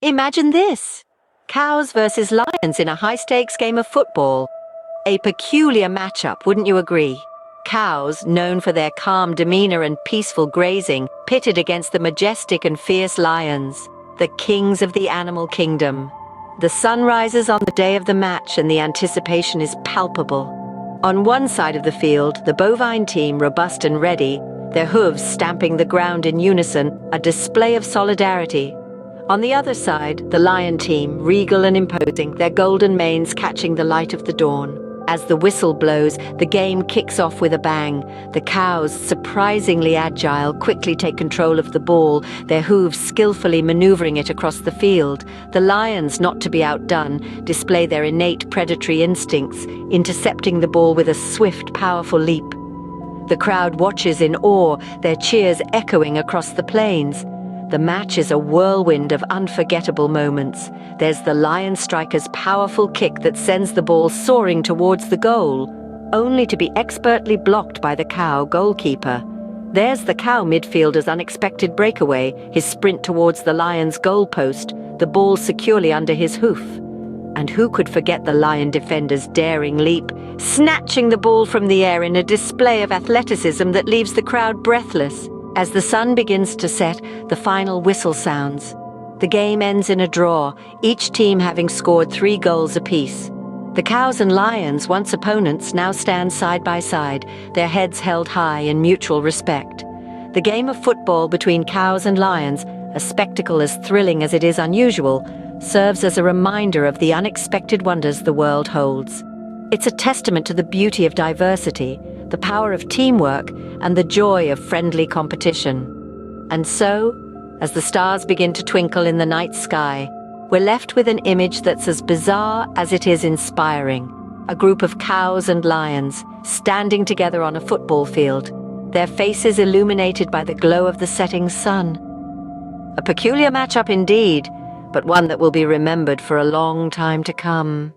Imagine this: cows versus lions in a high-stakes game of football. A peculiar matchup, wouldn't you agree? Cows, known for their calm demeanor and peaceful grazing, pitted against the majestic and fierce lions, the kings of the animal kingdom. The sun rises on the day of the match and the anticipation is palpable. On one side of the field, the bovine team, robust and ready, their hooves stamping the ground in unison, a display of solidarity. On the other side, the lion team, regal and imposing, their golden manes catching the light of the dawn. As the whistle blows, the game kicks off with a bang. The cows, surprisingly agile, quickly take control of the ball, their hooves skillfully maneuvering it across the field. The lions, not to be outdone, display their innate predatory instincts, intercepting the ball with a swift, powerful leap. The crowd watches in awe, their cheers echoing across the plains. The match is a whirlwind of unforgettable moments. There's the lion striker's powerful kick that sends the ball soaring towards the goal, only to be expertly blocked by the cow goalkeeper. There's the cow midfielder's unexpected breakaway, his sprint towards the lion's goalpost, the ball securely under his hoof. And who could forget the lion defender's daring leap, snatching the ball from the air in a display of athleticism that leaves the crowd breathless. As the sun begins to set, the final whistle sounds. The game ends in a draw, each team having scored 3 goals apiece. The cows and lions, once opponents, now stand side by side, their heads held high in mutual respect. The game of football between cows and lions, a spectacle as thrilling as it is unusual, serves as a reminder of the unexpected wonders the world holds. It's a testament to the beauty of diversity, the power of teamwork, and the joy of friendly competition. And so, as the stars begin to twinkle in the night sky, we're left with an image that's as bizarre as it is inspiring. A group of cows and lions, standing together on a football field, their faces illuminated by the glow of the setting sun. A peculiar matchup indeed, but one that will be remembered for a long time to come.